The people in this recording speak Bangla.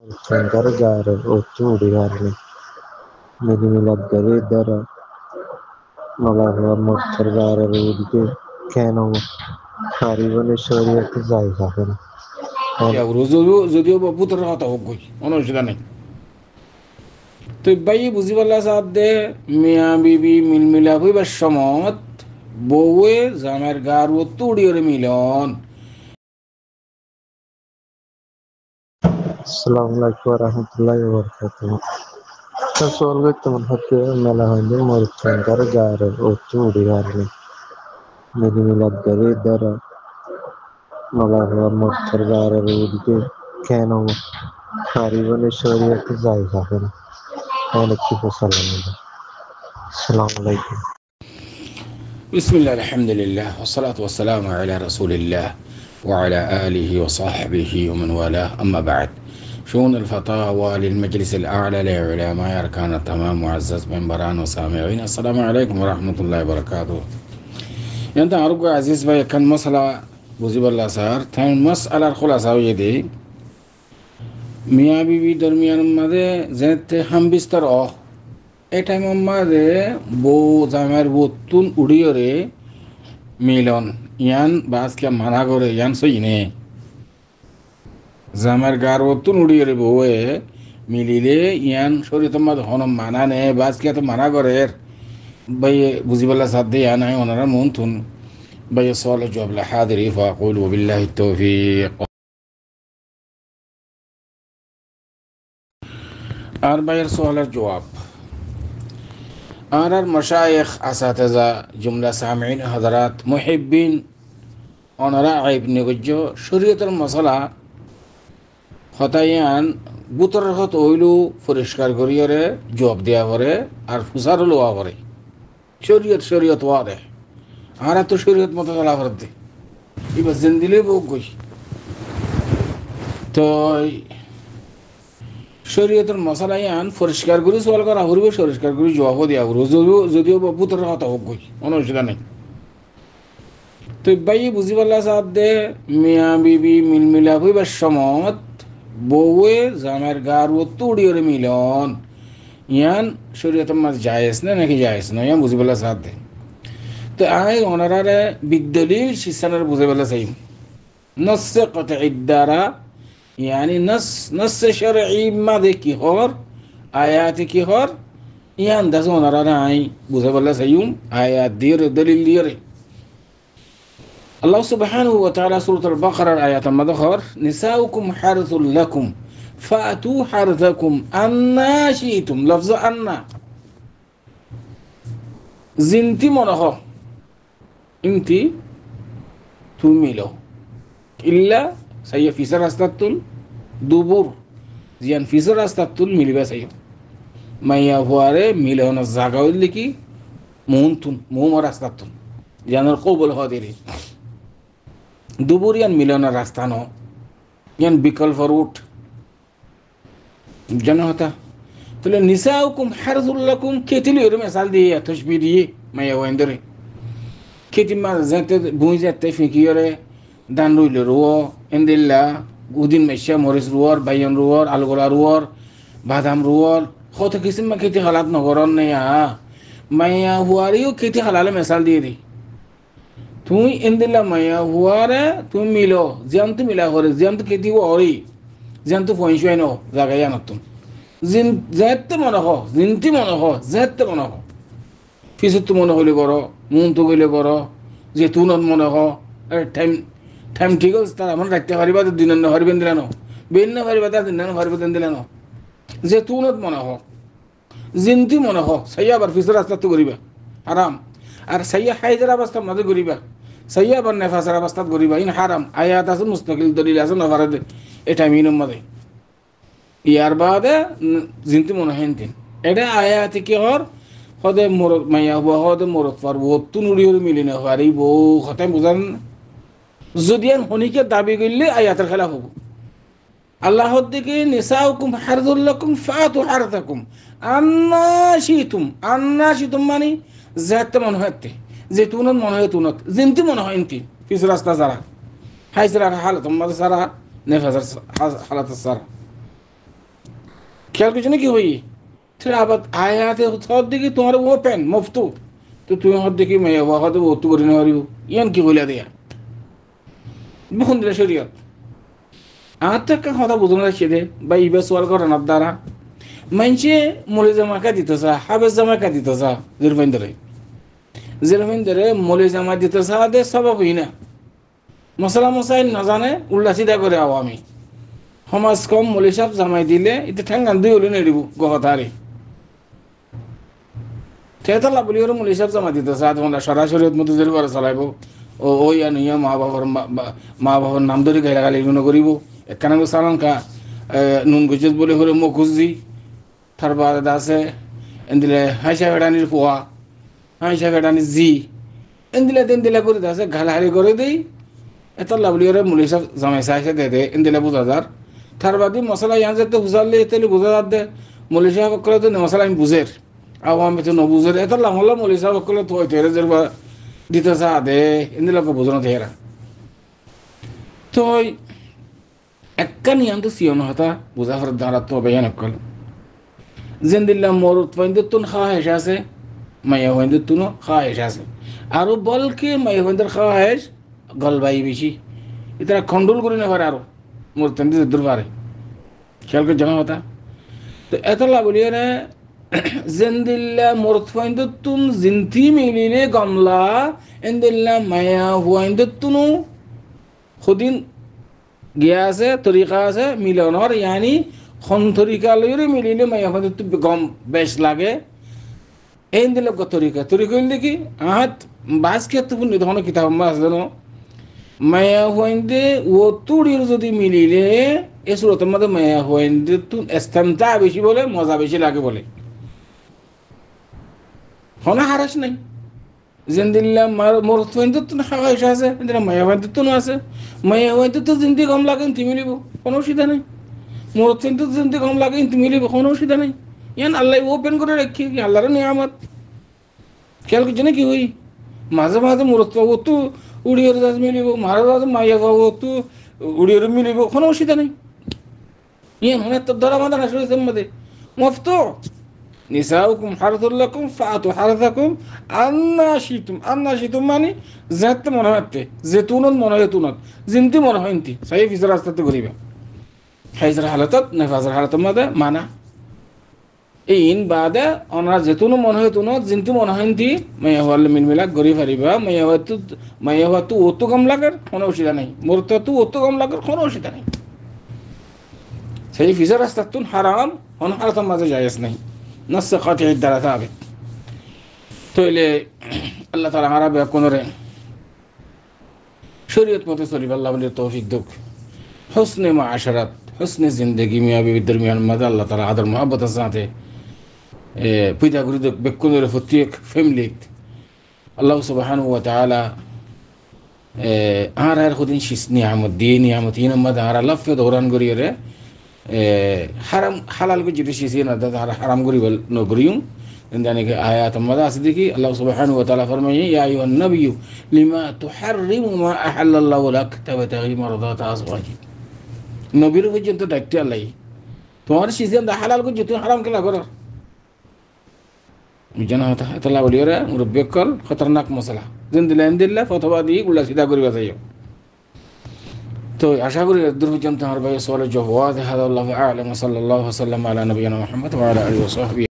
Shankar Garu Ottudiyarni Nidimiladgaridara Malava Murthargarudi Kano Harivaneshwariyati Zaigahana and যদিও বা ভূতের কথা হোক গই অসুবিধা নেই। তো বাই বুঝি পারলা সাথ দে মিয়া বিবি মিলমিলা হইবার সমত বউয়ে জামের গার ও তুড়িওরে মিলন। Assalamualaikum warahmatullahi wabarakatuh. Sassuolgetto hatti mela hoyde Murthankar Garu Ottudiyarni Nidimiladgaridara Malava Murthargarudi Kano Harivaneshwariyati Zaigahana and Assalamualaikum. বিসমিল্লাহ আলহামদুলিল্লাহ والصلاة والسلام على رسول الله وعلى آله وصحبه ومن والاه أما بعد. شؤون الفتاوى للمجلس الأعلى لعلماء أركان التمام معزز منبران وسامعين، السلام عليكم ورحمة الله وبركاته. أنت أرجو عزيز بي كان مسألة بوزيب الله صار تان مسألة الخلاصة ويدي মিয়া বিবি দরমিয়ান মাঝে যেতে হাম বিস্তার এই টাইমের মাঝে বউ জামের বতুন উড়িয়রে মিলন ইয়ান বাসকে মানা করে ইয়ান সইনে জামের গার বতুন উড়িয়রে বউয়ে মিলিলে ইয়ান শরীর মাঝে হন মানা নে বাসকে তো মানা করে ভাই বুঝিবাল্লা সাথে ইয়ান আই ওনারা মন থুন ভাই সওয়াল জবাব লা হাদিরি ফাকুল ওয়াবিল্লাহি তৌফিক। আর ভাইয়ের সওয়ালের জবাব আর মশায়েখ আসাতেজা জুমলা সামিন হযরত মুহিব্বিন ওনারা আইব নিগজ্য শরীয়তের মশলা হতায়ান বুতর হত হইলু পরিষ্কার করিয়ারে জবাব দেওয়া করে আর ফুসার লোয়া করে শরীয়ত ওয়াদে আর তো শরীয়ত মতো চলা করতে এবার জিন্দিলে বোক গই তো শরীয়তের মশালাই আন পরিষ্কার করে সওয়াল করা হইব পরিষ্কার করে জবাব দেওয়া হইব যদিও বুতর কথা হোক গই অসুবিধা নেই। তো ভাই বুঝি পারলা সাথ দে মিয়া বিবি মিলমিলা হইবার সমত বউয়ে জামের গার ও তুড়িওরে মিলন ইয়ান শরীয়তের মাঝ জায়েজ না নাকি জায়েজ না ইয়ান বুঝি পারলা সাথ দে। তো আই ওনারারে বিদলিল শিসানের বুঝে পারলা চাই নসে কতঈ দ্বারা يعني نص شرعي ما ذكي خور آيات كي خور يعني دسون رانا عي بوزه بالله سيوم آيات دير دليل دير الله سبحانه وتعالى سورة البقرة آيات المدخر نساؤكم حرث لكم فأتوا حرثكم أنا شئتم لفظ أنا زنتي منخو انتي توميلو إلا সাইয়া ফিসার রাস্তাতুল দুবুর জিয়ান ফিসার রাস্তাতুল মিলিবা সাইয়া মাইয়া হুয়ারে মিলন জায়গা হইলে কি মুনতুন মুম রাস্তাতুল জিয়ানের কবল হদিরি দুবুর ইয়ান মিলন রাস্তা ন ইয়ান বিকল্প রুট জানা হতা তাহলে নিসাউকুম হারজুল লাকুম কেতিলি এর মিসাল দিয়ে তশবিহ দিয়ে মাইয়া ওয়েন্দরে কেতি মা জাতে বুই জাতে ফিকিরে দান রইল রুও এন্দিল্লা উদিন মেশা মরিচ রুয়ার বাইয়ন রুয়ার আলগোলা রুয়ার বাদাম রুয়ার কত কিসিম মা খেতে হালাত নগরন নেয়া মাইয়া হুয়ারিও খেতে হালালে মেসাল দিয়ে দি তুই এন্দিল্লা মাইয়া হুয়ারে তুমি মিলো জিয়ান্ত মিলা করে জিয়ান্ত খেতে ওরি জিয়ান্ত ফইনশুয়াই ন জায়গায় আনতুম জিন যেতে মনে হ জিনতি মনে হ যেতে মনে হ ফিসত মনে হইলে করো মুন তো গইলে করো যে তুনত মনে হ টাইম ঠিক আছে তার আমার রাখতে পারিবা তো দিন হরিবেন দিলেন বেন পারিবা তার দিন হরিবেন দিলেন যে তুনত মনে হোক জিনতি মনে হোক সাইয়া আবার ফিসের রাস্তা তো করিবা আরাম আর সাইয়া হাইজের অবস্থার মাঝে করিবা সাইয়া আবার নেফাসের অবস্থাত করিবা ইন হারাম আয়াত আছে মুস্তাকিল দলিল আছে নফারে এটা মিনম মাঝে ইয়ার বাদে জিনতি মনে হেন তিন এটা আয়াত কি হর হদে মোরত মাইয়া হওয়া হদে মোরত পার বত্তু নুড়িওর মিলি না হারি বউ কথায় বুঝান যদিয়ান হনিকে দাবি করলে আয়াতের খেলা হব আল্লাহর দিকে নিসাউকুম হারজুল লাকুম ফাতু হারতাকুম আন্না শিতুম মানে যেতে মনে হয় যে তুনত মনে হয় তুনত জিনতি মনে হয় ইনতি পিছ রাস্তা সারা হাইসরা হালত মাঝে সারা নেফাজার হালাত সারা খেয়াল করছো না কি হই তাহলে আবার আয়াতে হর দেখি তোমার ওপেন মফতু তো তুমি হর দেখি মেয়ে হয়তো অতু করে নেওয়ার ইয়ান কি বলে দেয়া বুকুন দিলে শরীয়ত আর তো একটা কথা বুঝুন রাখছে দে বা ইবে সোয়াল করানোর দ্বারা মানছে মলে জামা কা দিতেছা হাবেজ জামা কা দিতেছা জিরফিন্দরে মলে জামা দিতেছা দে স্বভাব হই না মশলা মশাই না জানে উল্টা সিধা করে আওয়ামী সমাজ কম মলে সাপ জামাই দিলে এটা ঠেঙ্গান দুই হলে নেড়িব গহতারে ঠেতলা বলি ওর মলে সাপ জামা দিতেছা তোমরা সরাসরি মতো জেল করে চালাইব ও ওই আনিয়া মা বাবার নাম ধরে গাইলাগালি করিব একখানা সালান কা নুন গুজত বলে হলে মুখ খুঁজি তার বাদ আছে এদিলে হাইসা বেড়ানির পোয়া হাইসা বেড়ানির জি এদিলে করে আছে ঘালাহারি করে দেই এত লাভলি ওরে মুলি সব জামাইসা হাইসা দে এদিলে বোঝা যার তার বাদি মশলা ইয়ান যেতে বুঝালে এতে বোঝা যার দে মুলি সাহেব করে তো মশলা আমি বুঝের আওয়ামী তো নবুঝের এত লাভ হলো মুলি সাহেব করে তো তেরে যেরবা দিতে চা দে এদিলকে বোঝানো তেরা তো একটা নিয়ম তো সিয়ন হতা বুঝা ফেরত দাঁড়া তো বেয়ান কল জেন্দিল্লা মরুত ফাইন্দুন খাওয়াহেস আছে মাইয়া ফাইন্দুনও খাওয়াহেস আছে আরো বলকে মাইয়া ফাইন্দার খাওয়াহেস গলবাই বেশি এটা খন্ডল করে না পারে আরো মরতেন্দি দূর পারে খেয়াল করে জমা হতা তো এতলা বলিয়ে রে জেন্দিল্লা মরুত ফাইন্দুন জিন্তি মিলিলে গমলা এন্দিল্লা মাইয়া ফাইন্দুনও খুদিন গিয়া আছে তরিকা আছে মিলনের ইয়ানি খন তরিকা লইরে মিলিলে মাইয়া ফাইন্দুন গম বেশ লাগে এই দিলে তরিকা হইলে কি আহাত বাস ক্ষেত্রে নিধন কিতাব মাস জানো মায়া হইন্দে ও তুড়ির যদি মিলিলে এ সুরতের মধ্যে মায়া হইন্দে তুন স্থানটা বেশি বলে মজা বেশি লাগে বলে হনা হারাস নাই জেন্দিল্লা মরত হইন্দে তুন হাওয়াইশ আছে এদিকে মায়া হইন্দে তুন আছে মায়া হইন্দে তো জিন্দি কম লাগে ইন্তি মিলিব কোনো অসুবিধা নেই মরত হইন্দে জিন্দি কম লাগে ইন্তি মিলিব কোনো অসুবিধা নেই ইয়ান আল্লাহ ওপেন করে রাখি আল্লাহর নিয়ামত খেয়াল করছে না কি হই মাঝে মাঝে মূরত পাবো তো উড়িয়ে দাস মিলিব মারা দাস মাইয়া পাবো তো উড়িয়ে মিলিব কোনো অসুবিধা নেই ইয়ান হনে তো ধরা বাঁধা না শরীরের মধ্যে মফত নিসাউকুম হারথুল লাকুম ফাতু হারথাকুম আন্না শিতুম মানে যেতে মনে হতে যেতুনত মনে হয় তুনত জিনতি মনে হয় ইনতি সাই ফিসর রাস্তাতে ঘুরিবে হাইজর হালাতত নেফাজর হালাতের মধ্যে মানা ইন বাদে অনার যেতুনো মনে হয় তুনো জিনতি মনে হয় তি মাইয়া হওয়ার মিলমিলাক গড়ি ফারিবা মাইয়া হওয়া তু অত কম লাগার কোনো অসুবিধা নেই মোর তো অত কম লাগার কোনো অসুবিধা নেই সেই ফিজর রাস্তার তুন হারাম হন হারাতার মাঝে জায়েজ নাই নসে কাটি দ্বারা থাকবে তইলে আল্লাহ তাআলা আরাবে কোনরে শরীয়ত মতে চলিবা আল্লাহ বলে তৌফিক দুক হুসনে মাআশারাত হুসনে জিন্দেগি মিয়া বিবির দরমিয়ান মাঝে আল্লাহ তাআলা আদর মোহাব্বতের সাথে পিতা গুরুদ বেকুনের প্রত্যেক ফ্যামিলি আল্লাহ সুবহানাহু ওয়া তাআলা আর খুদিন শিস নিয়ামত দিয়ে নিয়ামত ইন মধ্যে আর লফে দৌরান গরিয়ে হারাম হালাল কো যেতে শিসি না দাদা হারাম গরি বল ন গরিয়ুম জানি কে আয়াত মধ্যে আছে দেখি আল্লাহ সুবহানাহু ওয়া তাআলা ফরমায়ে ইয়া আইয়ুহান নাবিয়্যু লিমা তুহাররিমু মা আহাল্লাল্লাহু লাক তাবতাগি মারদাত আজওয়াজি নবীর পর্যন্ত ডাকতে আল্লাহ তোমার শিসি দা হালাল কো যেতে হারাম কেলা করো জানা হতা তালা বলিওরা মুরব্বিকল খতরনাক মশলা জিন্দিল্লা ফতোয়া দিয়ে গুলা সিধা করিবা যাইও তো আশা করি দূর পর্যন্ত আমার ভাই সওয়ালের জবাব হাদা আল্লাহু আ'লাম সাল্লাল্লাহু আলাইহি ওয়া সাল্লাম আলা নবিয়িনা মুহাম্মদ ওয়া আলা আলিহি ওয়া সাহবিহি